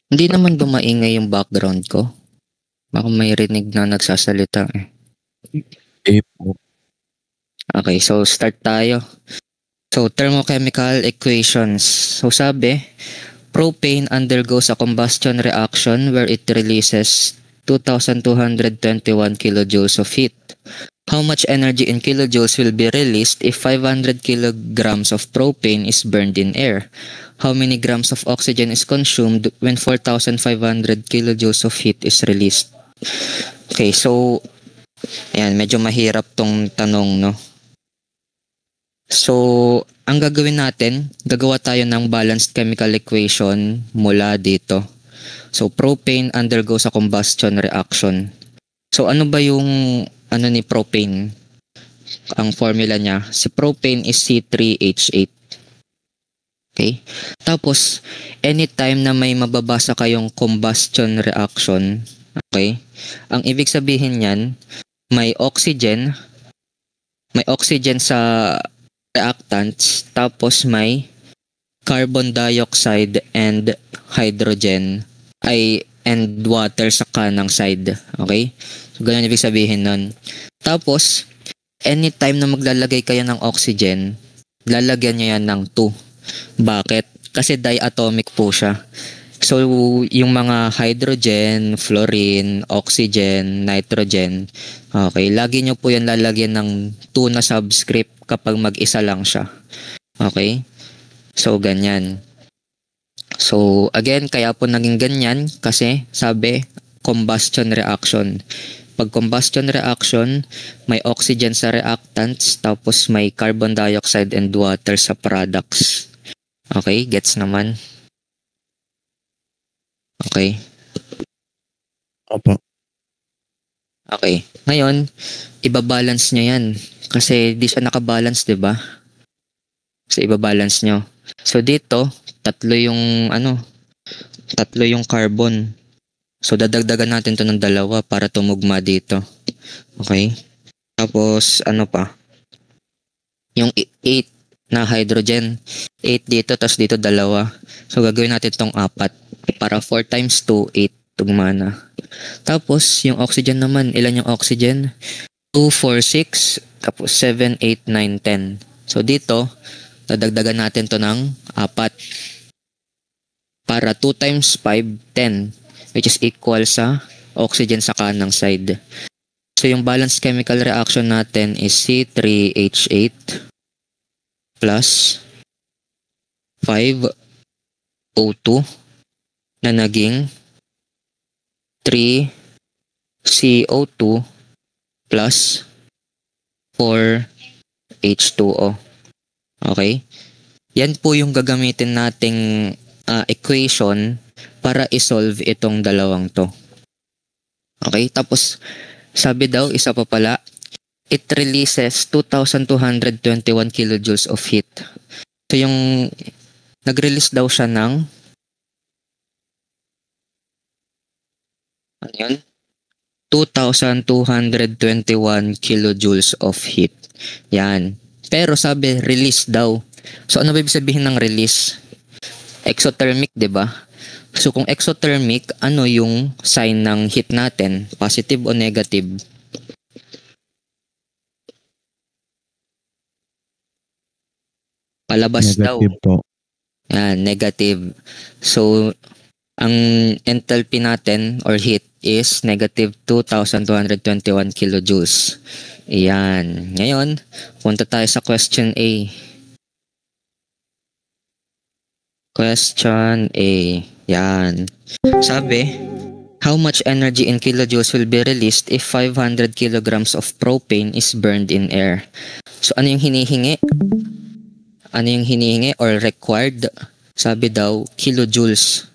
Hindi naman ba maingay yung background ko? Baka may rinig na nagsasalita eh. Po. Okay, so start tayo. So, thermochemical equations. So, sabi, propane undergoes a combustion reaction where it releases 2,221 kilojoules of heat. How much energy in kilojoules will be released if 500 kilograms of propane is burned in air? How many grams of oxygen is consumed when 4,500 kilojoules of heat is released? Okay, so, ayan, medyo mahirap tong tanong, no? So, ang gagawin natin, gagawa tayo ng balanced chemical equation mula dito. So, propane undergoes a combustion reaction. So, ano ba yung ni propane? Ang formula niya, si propane is C3H8. Okay? Tapos, anytime na may mababasa kayong combustion reaction, okay? Ang ibig sabihin niyan, may oxygen sa reactants, tapos may carbon dioxide and hydrogen and water sa kanang side. Okay? So, ganyan ibig sabihin nun. Tapos, anytime na maglalagay kayo ng oxygen, lalagyan nyo yan ng 2. Bakit? Kasi diatomic po siya. So, yung mga hydrogen, fluorine, oxygen, nitrogen, okay, lagi nyo po yan lalagyan ng 2 na subscript kapag mag-isa lang siya. Okay? So, ganyan. So, again, kaya po naging ganyan kasi sabi, combustion reaction. Pag combustion reaction, may oxygen sa reactants, tapos may carbon dioxide and water sa products. Okay? Gets naman? Okay. Opo. Okay. Ngayon, ibabalance nyo yan. Kasi di siya nakabalance, di ba? So, ibabalance nyo. So, dito, tatlo yung carbon. So, dadagdagan natin to ng 2 para tumugma dito. Okay? Tapos, ano pa? Yung 8 na hydrogen. 8 dito, tapos dito 2. So, gagawin natin tong 4. Para 4 times 2, 8. Tugma na. Tapos, yung oxygen naman. Ilan yung oxygen? 2, 4, 6. Tapos, 7, 8, 9, 10. So, dito, dadagdagan natin to ng 4. Para 2 times 5, 10. Which is equal sa oxygen sa kanang side. So, yung balanced chemical reaction natin is C3H8 plus 5O2 na naging 3CO2 plus 4H2O. Okay? Yan po yung gagamitin nating equation para isolve itong dalawang to. Okay? Tapos, sabi daw, isa pa pala, it releases 2,221 kilojoules of heat. So, yung nag-release daw siya ng ano yun? 2,221 kilojoules of heat. Yan. Pero sabi, release daw. So, ano ba ibig sabihin ng release? Exothermic, di ba? So, kung exothermic, ano yung sign ng heat natin? Positive o negative? Palabas Negative daw. po. Yan, negative. So, ang enthalpy natin or heat is negative 2,221 kilojoules. Yan. Ngayon, punta tayo sa question A. Question A. Yan. Sabi, how much energy in kilojoules will be released if 500 kilograms of propane is burned in air? So, ano yung hinihingi? Ano yung hinihingi or required? Sabi daw, kilojoules.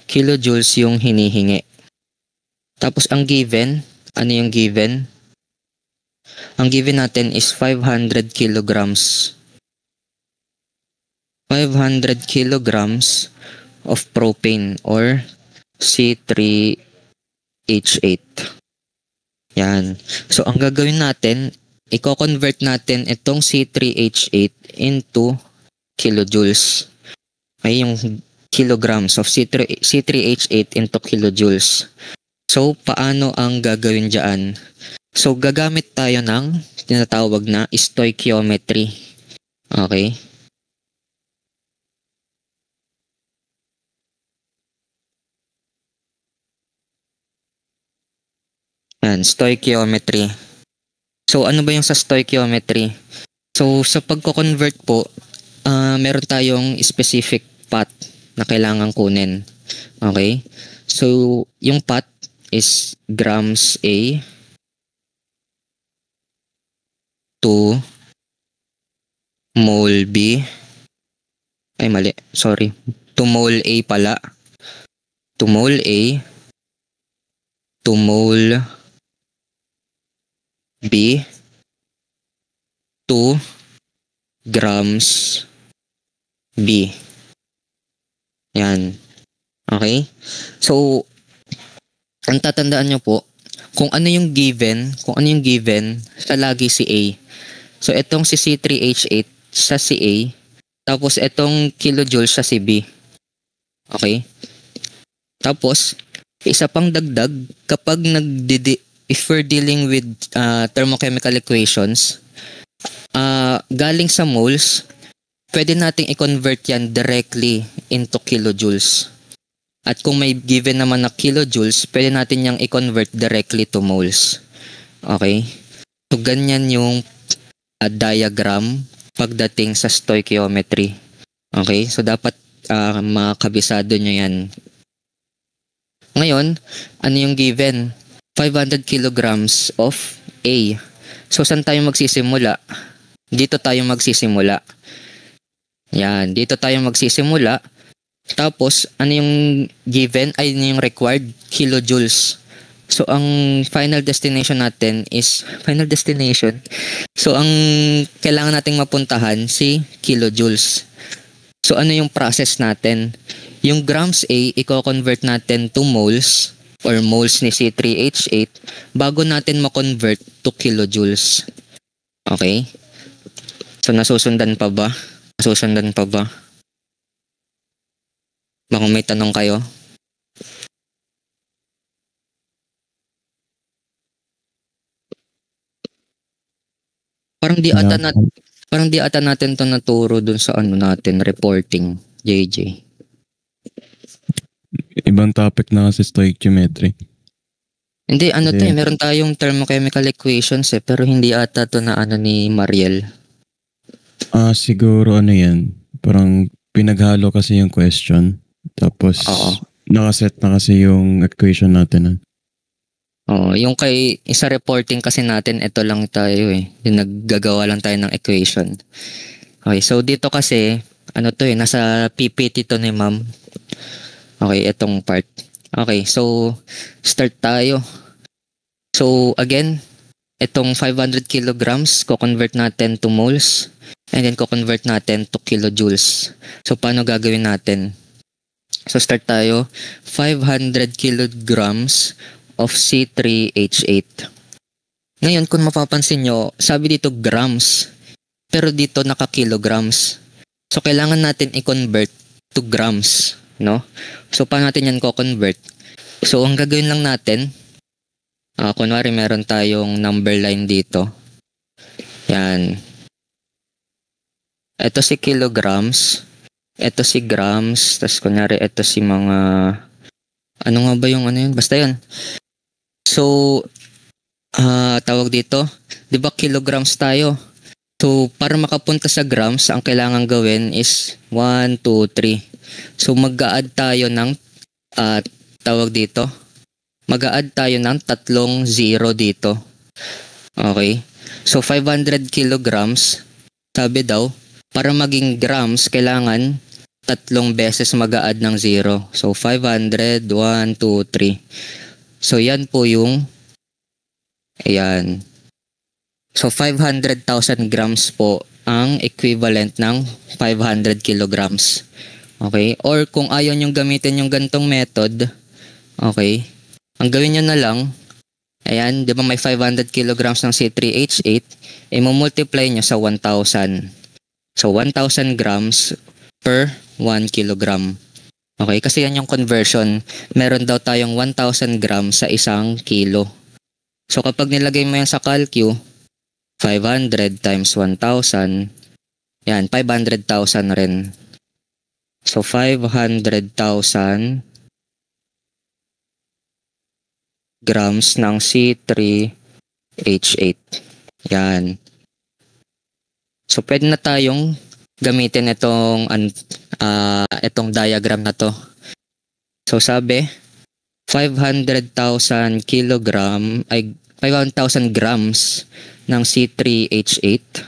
Kilojoules yung hinihingi. Tapos ang given, ano yung given? Ang given natin is 500 kilograms. 500 kilograms of propane or C3H8. Yan. So ang gagawin natin, i-convert natin itong C3H8 into kilojoules. Ay, yung kilograms of C3H8 into kilojoules. So, paano ang gagawin dyan? So, gagamit tayo ng tinatawag na stoichiometry. Okay? Yan, stoichiometry. So, ano ba yung sa stoichiometry? So, sa pagko-convert po, meron tayong specific path na kailangan kunin. Okay? So, yung path is grams A to mole B. Ay, mali. Sorry. To mole A pala. To mole A to mole B to grams B. Yan. Okay? So, ang tatandaan nyo po, kung ano yung given sa lagi si A. So, itong si C3H8 sa si A, tapos itong kilojoule sa si B. Okay? Tapos, isa pang dagdag, kapag if we're dealing with thermochemical equations, galing sa moles, pwede nating i-convert yan directly into kilojoules. At kung may given naman na kilojoules, pwede natin yang i-convert directly to moles. Okay? So, ganyan yung diagram pagdating sa stoichiometry. Okay? So, dapat makabisado nyo yan. Ngayon, ano yung given? 500 kilograms of A. So, saan tayo magsisimula? Dito tayo magsisimula. Yan, dito tayo magsisimula. Tapos, ano yung given? Ay, ano yung required? Kilojoules. So, ang final destination natin is, So, ang kailangan nating mapuntahan si kilojoules. So, ano yung process natin? Yung grams A, i-convert natin to moles or moles ni C3H8 bago natin ma-convert to kilojoules. Okay? So, nasusundan pa ba? Baka may tanong kayo. Parang di ata natin to naturo dun sa ano natin, reporting, JJ. Ibang topic na kasi stoichiometry. Hindi, meron tayong thermochemical equations pero hindi ata to na ano ni Mariel. Siguro ano yan, parang pinaghalo kasi yung question. Tapos, nakaset na kasi yung equation natin. Yung kay isa reporting kasi natin, ito lang tayo yung naggagawa lang tayo ng equation. Okay, so dito kasi, nasa PPT to ni ma'am. Okay, itong part. Okay, so start tayo. So again, itong 500 kilograms, ko-convert natin to moles, and then ko-convert natin to kilojoules. So paano gagawin natin? So start tayo, 500 kilograms of C3H8. Ngayon, kung mapapansin nyo, sabi dito grams, pero dito naka-kilograms. So kailangan natin i-convert to grams, no? So paano natin yan ko-convert? So ang gagawin lang natin, kunwari meron tayong number line dito. Yan. Ito si kilograms. Ito si grams, tapos kunyari ito si mga, ano nga ba yung ano yun? Basta yun. So, tawag dito, di ba kilograms tayo? So, para makapunta sa grams, ang kailangan gawin is 1, 2, 3. So, mag-a-add tayo ng, tawag dito, mag-a-add tayo ng 3 0 dito. Okay? So, 500 kilograms, sabi daw, para maging grams, kailangan 3 beses mag-a-add ng 0. So, 500, 1, 2, 3. So, yan po yung, ayan. So, 500,000 grams po ang equivalent ng 500 kilograms. Okay? Or kung ayaw nyong gamitin yung gantong method, okay, ang gawin nyo na lang, ayan, di ba may 500 kilograms ng C3H8, i-multiply nyo sa 1,000. So, 1,000 grams per 1 kilogram. Okay, kasi yan yung conversion. Meron daw tayong 1,000 grams sa isang kilo. So kapag nilagay mo yan sa calcu, 500 times 1,000, yan, 500,000 rin. So 500,000 grams ng C3H8. Yan. So pwede na tayong gamitin itong diagram na to. So sabi, 500,000 grams ng C3H8.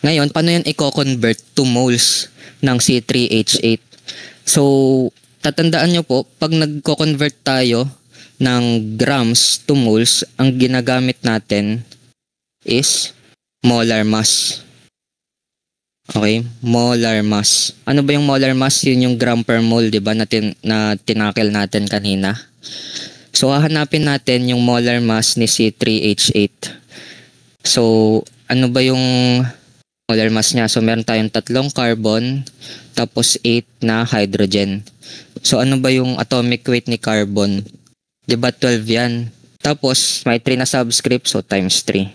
Ngayon, paano yun i-convert to moles ng C3H8? So, tatandaan nyo po, pag nagko-convert tayo ng grams to moles, ang ginagamit natin is molar mass. Okay, molar mass. Ano ba yung molar mass? Yun yung gram per mole, di ba, na tinakil natin kanina. So, hahanapin natin yung molar mass ni C3H8. So, ano ba yung molar mass niya? So, meron tayong 3 carbon, tapos 8 na hydrogen. So, ano ba yung atomic weight ni carbon? Di ba 12 yan? Tapos, may 3 na subscript, so times 3.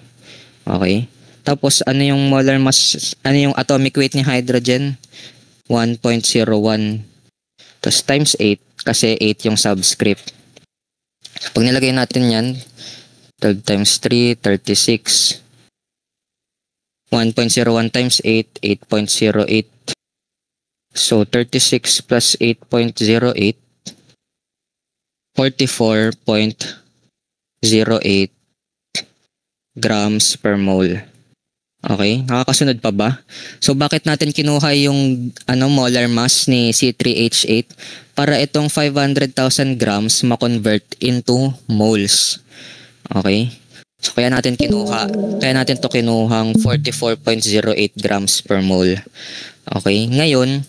Okay? Tapos, ano yung molar mass, ano yung atomic weight ni hydrogen? 1.01. Tapos, times 8, kasi 8 yung subscript. So, pag nilagay natin yan, 12 times 3, 36. 1.01 times 8, 8.08. So, 36 plus 8.08, 44.08 grams per mole. Okay, nakakasunod pa ba? So bakit natin kinuha yung molar mass ni C3H8? Para itong 500,000 grams ma-convert into moles. Okay? So kaya natin to kinuhang 44.08 grams per mole. Okay, ngayon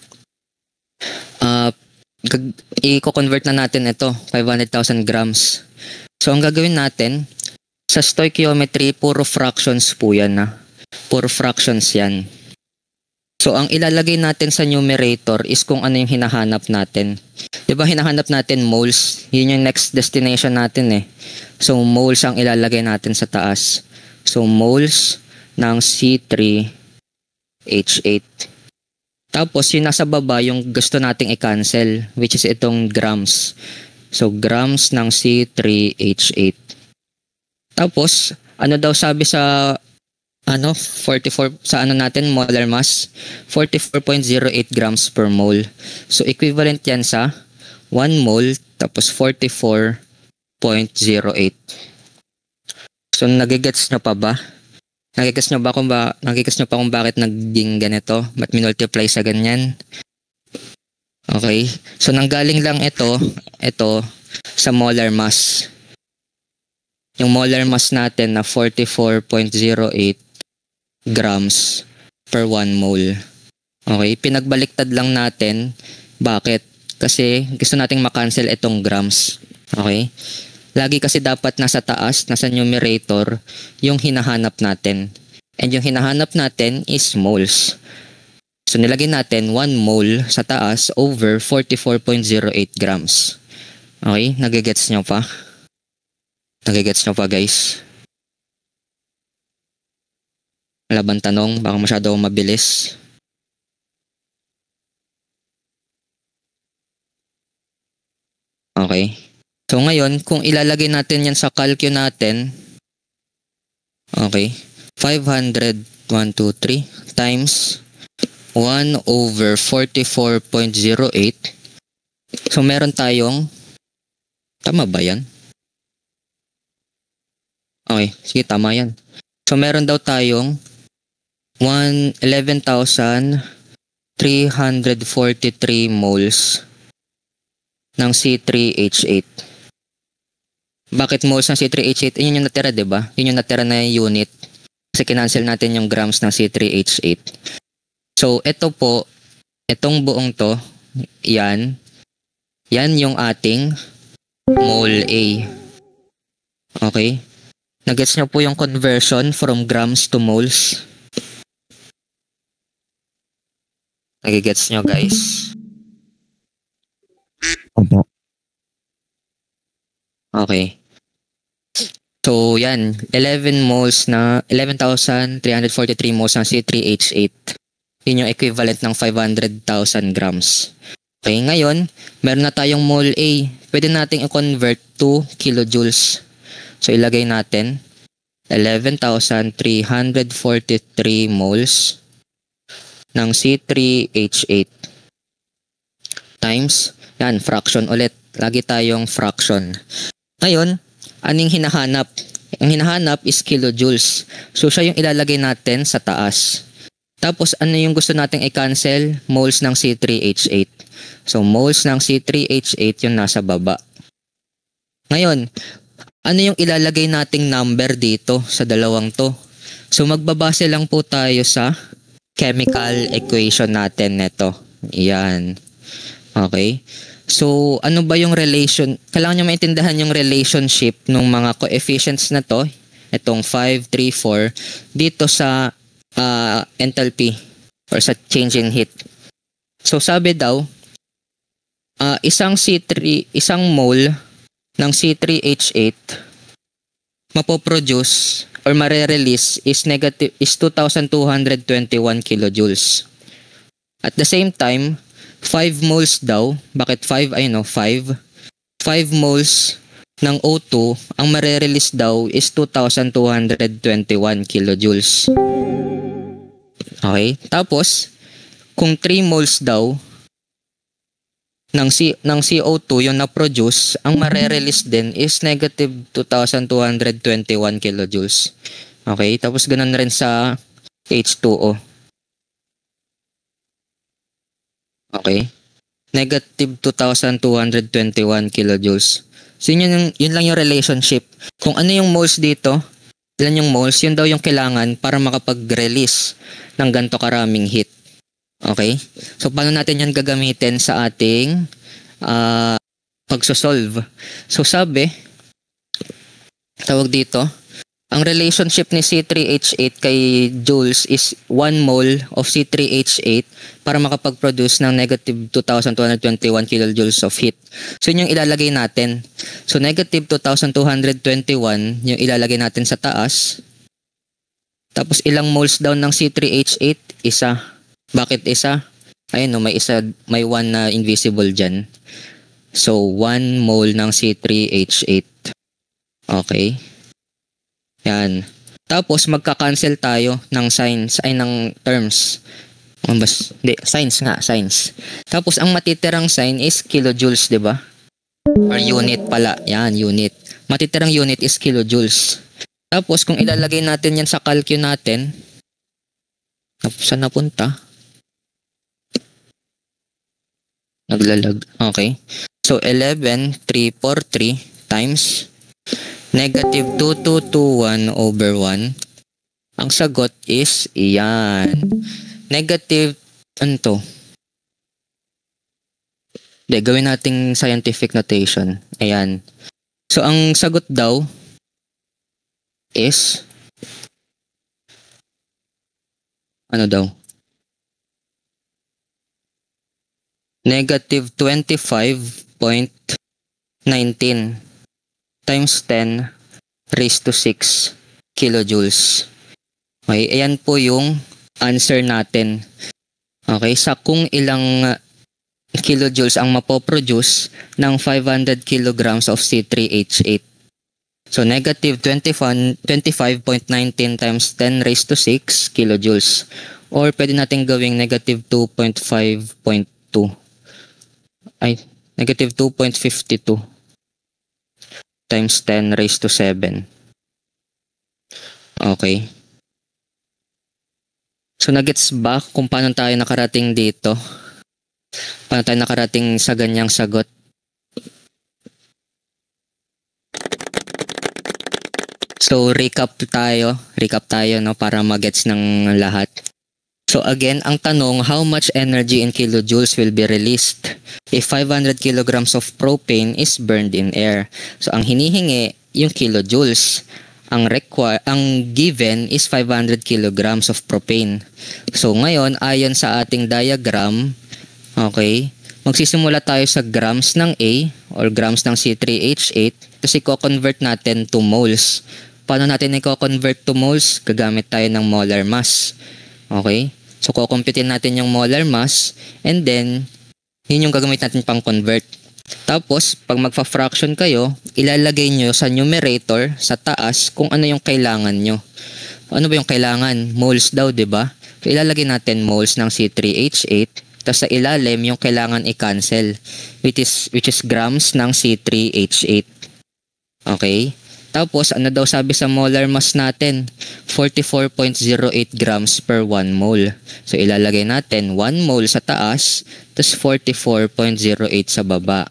i-convert na natin ito, 500,000 grams. So ang gagawin natin sa stoichiometry, puro fractions po yan na. Puro fractions yan. So, ang ilalagay natin sa numerator is kung ano yung hinahanap natin. Diba hinahanap natin moles? Yun yung next destination natin eh. So, moles ang ilalagay natin sa taas. So, moles ng C3H8. Tapos, yung nasa baba, yung gusto nating i-cancel, which is itong grams. So, grams ng C3H8. Tapos, ano daw sabi sa 44 sa natin, molar mass, 44.08 grams per mole. So equivalent yan sa 1 mole tapos 44.08. So nagigets nyo pa ba? Nagigets nyo pa kung bakit naging ganito? Ba't minultiply sa ganyan? Okay. So nanggaling lang ito sa molar mass. Yung molar mass natin na 44.08 grams per 1 mole. Okay, pinagbaliktad lang natin. Bakit? Kasi gusto nating makancel itong grams. Okay? Lagi kasi dapat nasa taas, nasa numerator, yung hinahanap natin. And yung hinahanap natin is moles. So nilagay natin 1 mole sa taas over 44.08 grams. Okay? Nagigets nyo pa? Nagigets nyo pa guys? Wala bang tanong? Baka masyado mabilis. Okay. So ngayon, kung ilalagay natin yan sa calcu natin, okay, 500, 1, 2, 3 times 1 over 44.08. So meron tayong, tama ba yan? Okay, sige, tama yan. So meron daw tayong 11,343 moles ng C3H8. Bakit moles ng C3H8? Yun yung natira, diba? Yun yung natira na unit. Kasi kinancel natin yung grams ng C3H8. So, ito po, itong buong to, yan yung ating mole A. Okay? Nagets nyo po yung conversion from grams to moles? Nagigets nyo guys? Opo. Okay. So, yan. 11,343 moles ng C3H8. Yun yung equivalent ng 500,000 grams. Okay, ngayon, meron na tayong mole A. Pwede nating i-convert to kilojoules. So, ilagay natin 11,343 moles ng C3H8 times, yan, fraction ulit. Lagi tayong fraction. Ngayon, anong hinahanap? Ang hinahanap is kilojoules. So, siya yung ilalagay natin sa taas. Tapos, ano yung gusto nating i-cancel? Moles ng C3H8. So, moles ng C3H8 yung nasa baba. Ngayon, ano yung ilalagay nating number dito sa dalawang to? So, magbabase lang po tayo sa chemical equation natin neto. Yan. Okay? So, ano ba yung relation? Kailangan nyo maintindihan yung relationship ng mga coefficients na to. Itong 5, 3, 4. Dito sa enthalpy or sa change in heat. So, sabi daw, isang mole ng C3H8 mapoproduce or mare-release is 2,221 kilojoules. At the same time, 5 moles daw, bakit 5? Ayun 5 moles ng O2, ang mare-release daw is 2,221 kilojoules. Okay? Tapos, kung 3 moles daw ng CO2 yung na-produce, ang mare-release din is negative 2,221 kilojoules. Okay? Tapos, ganun rin sa H2O. Okay? Negative 2,221 kilojoules. So, yun lang yung relationship. Kung ano yung moles dito, ilan yung moles, yun daw yung kailangan para makapag-release ng ganito karaming heat. Okay? So, paano natin yan gagamitin sa ating pagsosolve? So, sabi, tawag dito, ang relationship ni C3H8 kay joules is 1 mole of C3H8 para makapag-produce ng negative 2,221 kilojoules of heat. So, yun yung ilalagay natin. So, negative 2,221 yung ilalagay natin sa taas. Tapos, ilang moles daw ng C3H8? Isa. Bakit isa? Ayun, no, may 1 na invisible dyan. So, 1 mole ng C3H8. Okay. Yan. Tapos, magka-cancel tayo ng signs, ng terms. Signs. Tapos, ang matitirang sign is kilojoules, di ba? Or unit pala. Yan, unit. Matitirang unit is kilojoules. Tapos, kung ilalagay natin yan sa calcu natin, saan napunta? Naglalag. Okay. So, 11,343 times negative 2,221 over 1. Ang sagot is iyan. Negative, ano to? Gawin nating scientific notation. Ayan. So, ang sagot daw is ano daw? Negative 25.19 times 10 raised to 6 kilojoules. Okay, ayan po yung answer natin. Okay, sa kung ilang kilojoules ang mapoproduce ng 500 kilograms of C3H8. So, negative 25.19 times 10 raised to 6 kilojoules. Or pwede natin gawing negative 2.5.2. Negative 2.52. Times 10 raised to 7. Okay. So, nagets ba kung paano tayo nakarating dito? Paano tayo nakarating sa ganyang sagot? So, recap tayo no, para magets ng lahat. So again, ang tanong, how much energy in kilojoules will be released if 500 kilograms of propane is burned in air? So ang hinihingi, yung kilojoules. Ang given is 500 kilograms of propane. So ngayon, ayon sa ating diagram, okay, magsisimula tayo sa grams ng A or grams ng C3H8 tapos i-convert natin to moles. Paano natin i-convert to moles? Gagamit tayo ng molar mass. Okay? So, kukumpitin natin yung molar mass and then, yun yung gagamit natin pang convert. Tapos, pag magfa-fraction kayo, ilalagay nyo sa numerator, sa taas, kung ano yung kailangan nyo. Ano ba yung kailangan? Moles daw, di ba? So, ilalagay natin moles ng C3H8, tapos sa ilalim, yung kailangan i-cancel, which is grams ng C3H8. Okay? Tapos, ano daw sabi sa molar mass natin? 44.08 grams per 1 mole. So, ilalagay natin 1 mole sa taas, tapos 44.08 sa baba.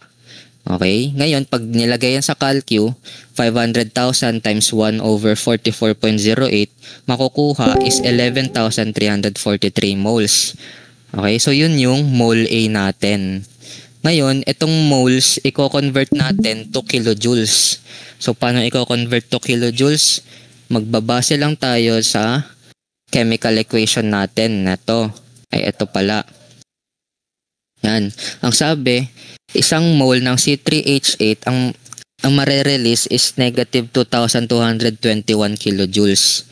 Okay? Ngayon, pag nilagay yan sa calcu, 500,000 times 1 over 44.08, makukuha is 11,343 moles. Okay? So, yun yung mole A natin. Ngayon, itong moles, i-convert natin to kilojoules. So, paano i-convert to kilojoules? Magbabase lang tayo sa chemical equation natin na to. Ay, ito pala. Yan. Ang sabi, isang mole ng C3H8, ang mare-release is negative 2,221 kilojoules.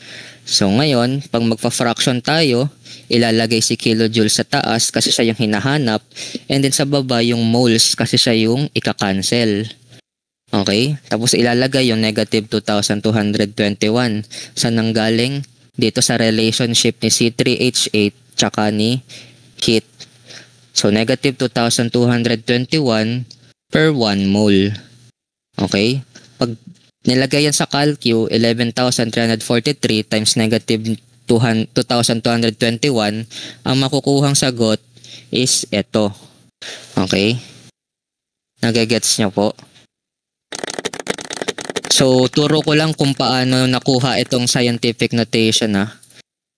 So, ngayon, pag magpa-fraction tayo, ilalagay si kilojoules sa taas kasi siya yung hinahanap, and then sa baba yung moles kasi siya yung ika-cancel. Okay? Tapos ilalagay yung negative 2,221. Saan nanggaling? Dito sa relationship ni C3H8 tsaka ni heat. So, negative 2,221 per 1 mole. Okay? Pag nilagay yan sa calcu, 11,343 times negative 2,221, ang makukuhang sagot is ito. Okay? Nagagets nyo po? So, turo ko lang kung paano nakuha itong scientific notation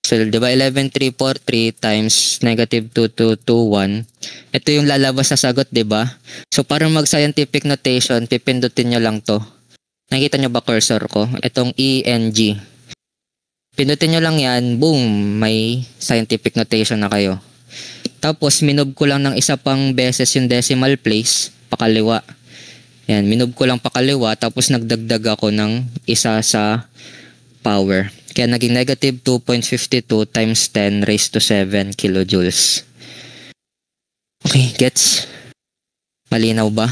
So, di ba 11,343 times negative 2,221. Ito yung lalabas sa sagot, di ba? So, para mag-scientific notation, pipindutin nyo lang to. Nakita nyo ba cursor ko? Itong ENG. Pindutin nyo lang yan, boom, may scientific notation na kayo. Tapos, minove ko lang ng isa pang beses yung decimal place, pakaliwa. Yan, minove ko lang pakaliwa, tapos nagdagdag ako ng isa sa power. Kaya naging negative 2.52 times 10 raised to 7 kilojoules. Okay, gets? Malinaw ba?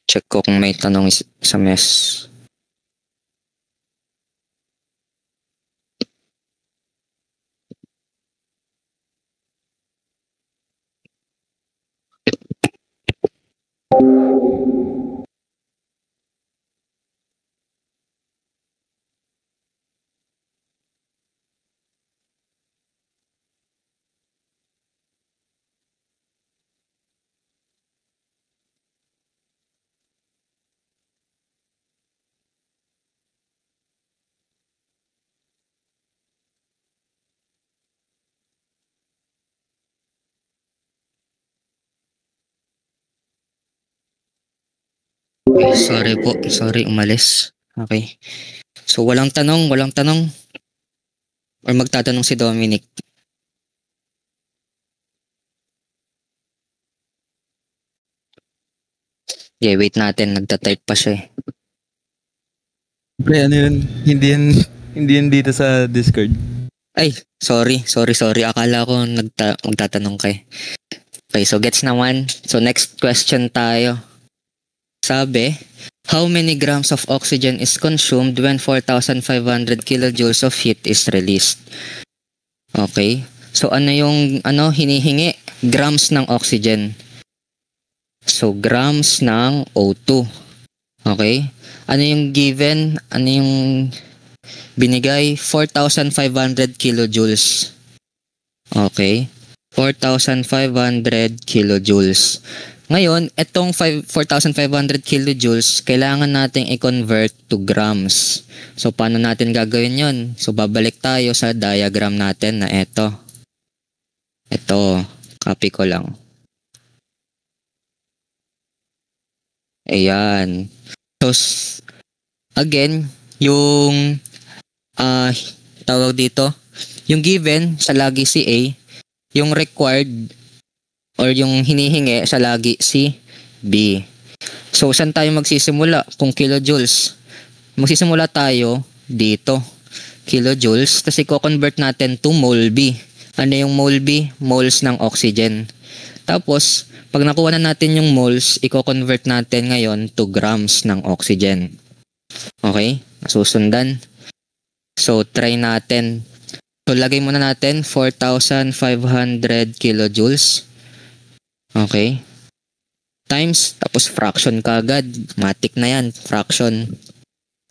Check ko kung may tanong sa mess. Okay, sorry po. Sorry, umalis. Okay. So, walang tanong. Or magtatanong si Dominic. Okay, wait natin. Nagtatype pa siya eh. Pre, ano yun? Hindi yun dito sa Discord. Ay, sorry. Akala ko magtatanong kay. Okay, so gets naman. So, next question tayo. Sabi, how many grams of oxygen is consumed when 4,500 kilojoules of heat is released? Okay. So, ano yung hinihingi? Grams ng oxygen. So, grams ng O2. Okay. Ano yung given? Ano yung binigay? 4,500 kilojoules. Okay. 4,500 kilojoules. Ngayon, itong 4,500 kilojoules, kailangan nating i-convert to grams. So, paano natin gagawin yon? So, babalik tayo sa diagram natin na ito. Ito, copy ko lang. Ayan. So, again, yung tawag dito, yung given sa lagi si A, yung required or yung hinihingi sa lagi si B. So, saan tayo magsisimula? Kung kilojoules, magsisimula tayo dito. Kilojoules, tapos i-convert natin to mole B. Ano yung mole B? Moles ng oxygen. Tapos, pag nakuha na natin yung moles, i-convert natin ngayon to grams ng oxygen. Okay? Nasusundan. So, try natin. So, lagay muna natin 4,500 kilojoules. Okay? Times, tapos fraction kagad. Matik na yan, fraction.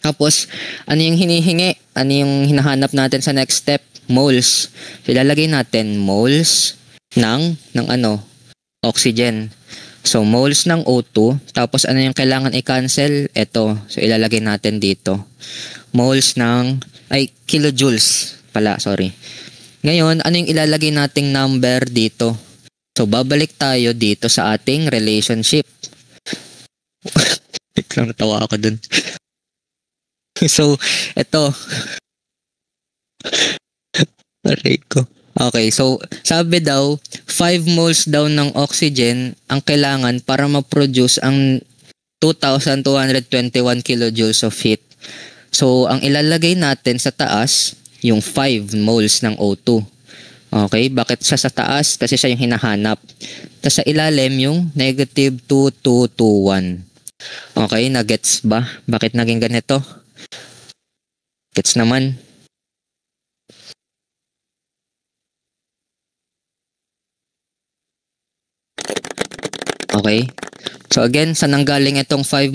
Tapos, ano yung hinihingi? Ano yung hinahanap natin sa next step? Moles. So, ilalagay natin moles ng oxygen. So, moles ng O2. Tapos, ano yung kailangan i-cancel? Ito. So, ilalagay natin dito. Moles ng, kilojoules pala, sorry. Ngayon, ano yung ilalagay nating number dito? So, babalik tayo dito sa ating relationship. Lang natawa ako dun. So, ito. Aray ko. Okay, so sabi daw, 5 moles daw ng oxygen ang kailangan para ma-produce ang 2,221 kilojoules of heat. So, ang ilalagay natin sa taas, yung 5 moles ng O2. Okay, bakit siya sa taas? Kasi siya yung hinahanap. Tapos sa ilalim yung negative 2221. Okay, na-gets ba? Bakit naging ganito? Gets naman. Okay. So again, saan nanggaling itong 5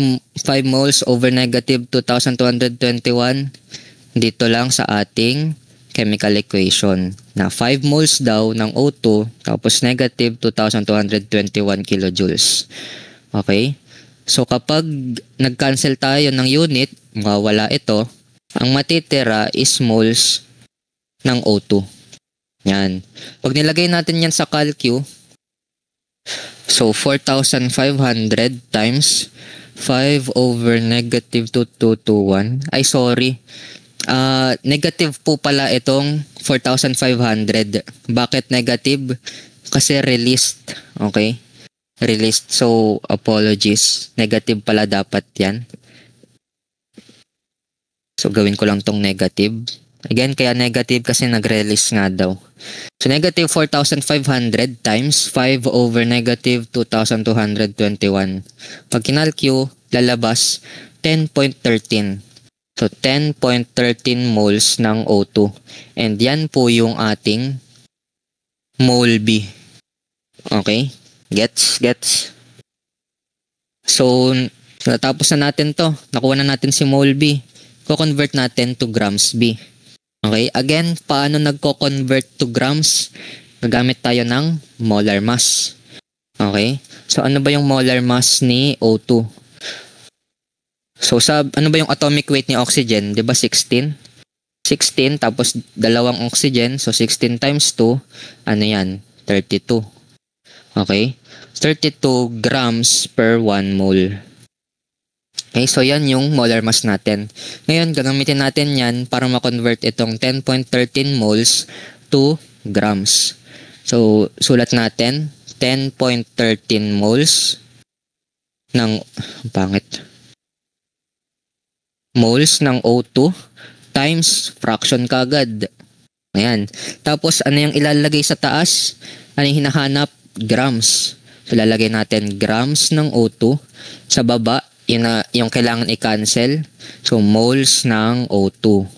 moles over negative 2,221? Dito lang sa ating chemical equation na 5 moles daw ng O2 tapos negative 2,221 kilojoules. Okay? So kapag nag-cancel tayo ng unit, mawawala ito. Ang matitira is moles ng O2. Yan. Pag nilagay natin yan sa calcu, so 4,500 times 5 over negative 2221. Ay, sorry. Negative po pala itong 4,500. Bakit negative? Kasi released. Okay? Released. So, apologies. Negative pala dapat yan. So, gawin ko lang tong negative. Again, kaya negative kasi nag-release nga daw. So, negative 4,500 times 5 over negative 2,221. Pag kinalkyo, lalabas 10.13. So, 10.13 moles ng O2. And yan po yung ating mole B. Okay? Gets? So, natapos na natin to. Nakuha na natin si mole B. Ko-convert natin to grams B. Okay? Again, paano nagko-convert to grams? Gagamit tayo ng molar mass. Okay? So, ano ba yung molar mass ni O2? So, ano ba yung atomic weight ni oxygen? Diba 16? 16 tapos dalawang oxygen. So, 16 times 2, ano yan? 32. Okay? 32 grams per 1 mole. Okay, so yan yung molar mass natin. Ngayon, gagamitin natin yan para ma-convert itong 10.13 moles to grams. So, sulat natin 10.13 moles ng moles ng O2 times fraction kagad. Ayan. Tapos, ano yung ilalagay sa taas? Ano yung hinahanap? Grams. So, lalagay natin grams ng O2. Sa baba, yung kailangan i-cancel. So, moles ng O2.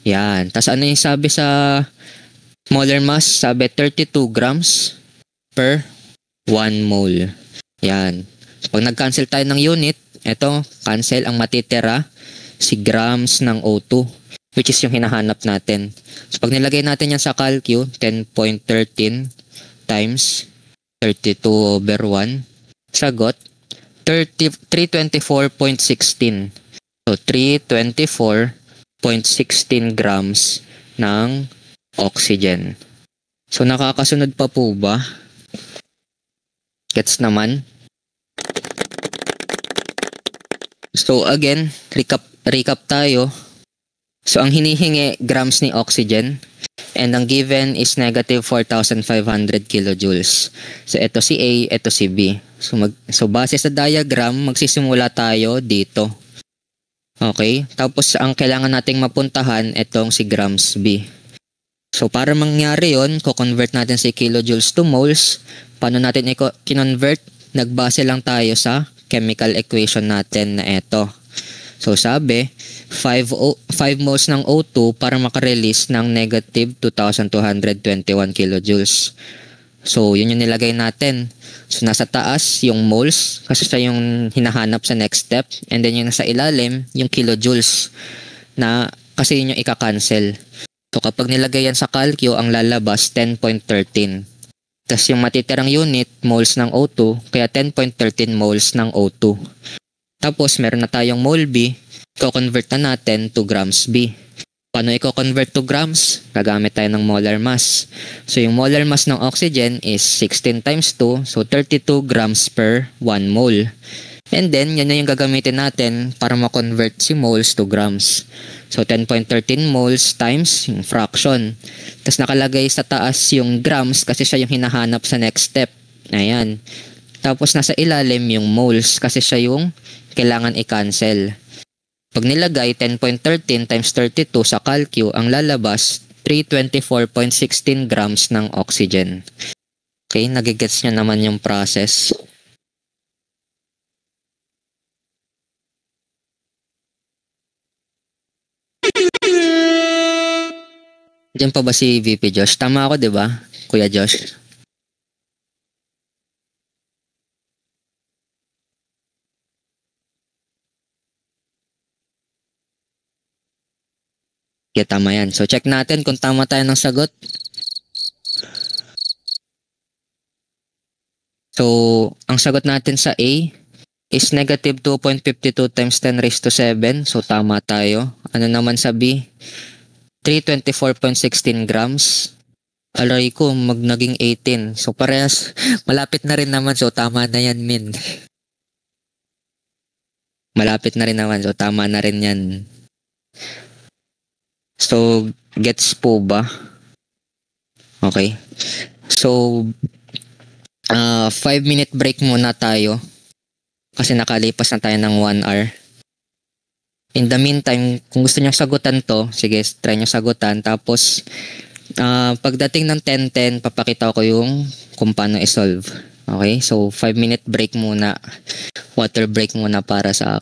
Yan. Tapos, ano yung sabi sa molar mass? Sabi, 32 grams per 1 mole. Yan. So, pag nag-cancel tayo ng unit, eto, cancel ang matitira, si grams ng O2, which is yung hinahanap natin. So, pag nilagay natin yan sa calcu, 10.13 times 32 over 1, sagot, 324.16. So, 324.16 grams ng oxygen. So, nakakasunod pa po ba? Gets naman? So, again, recap tayo. So ang hinihingi grams ni oxygen and ang given is negative 4,500 kilojoules. So ito si A, ito si B. So base sa diagram, magsisimula tayo dito. Okay? Tapos ang kailangan nating mapuntahan, itong si grams B. So para mangyari yon, ko-convert natin si kilojoules to moles. Paano natin i-convert? Nagbase lang tayo sa chemical equation natin na ito. So sabi, 5 moles ng O2 para makarelease ng negative 2,221 kilojoules. So yun yung nilagay natin. So nasa taas yung moles kasi siya yung hinahanap sa next step. And then yung nasa ilalim, yung kilojoules na kasi yun yung ika-cancel. So kapag nilagay yan sa calcu, ang lalabas 10.13. Tapos yung matitirang unit, moles ng O2, kaya 10.13 moles ng O2. Tapos meron na tayong mole B, i-convert na natin to grams B. Paano i-convert to grams? Gagamit tayo ng molar mass. So yung molar mass ng oxygen is 16 times 2, so 32 grams per 1 mole. And then, yan na yung gagamitin natin para ma-convert si moles to grams. So 10.13 moles times yung fraction. Tapos nakalagay sa taas yung grams kasi siya yung hinahanap sa next step. Ayan. Tapos nasa ilalim yung moles kasi siya yung kailangan i-cancel. Pag nilagay 10.13 times 32 sa calcu, ang lalabas 324.16 grams ng oxygen. Okay, nagigets nyo naman yung process. Diyan pa ba si VP Josh? Tama ako, di ba, Kuya Josh? Yeah, tama yan. So, check natin kung tama tayo ng sagot. So, ang sagot natin sa A is negative 2.52 times 10 raised to 7. So, tama tayo. Ano naman sa B? 324.16 grams. Aray ko, naging 18. So, parehas. Malapit na rin naman. So, tama na yan, Min. Malapit na rin naman. So, tama na rin yan. So, gets po ba? Okay. So, 5-minute break muna tayo. Kasi nakalipas na tayo ng 1 hour. In the meantime, kung gusto nyo sagutan to, sige, try nyo sagutan. Tapos, pagdating ng 10:10, papakita ko yung kung paano i-solve. Okay? So, 5-minute break muna. Water break muna para sa akin.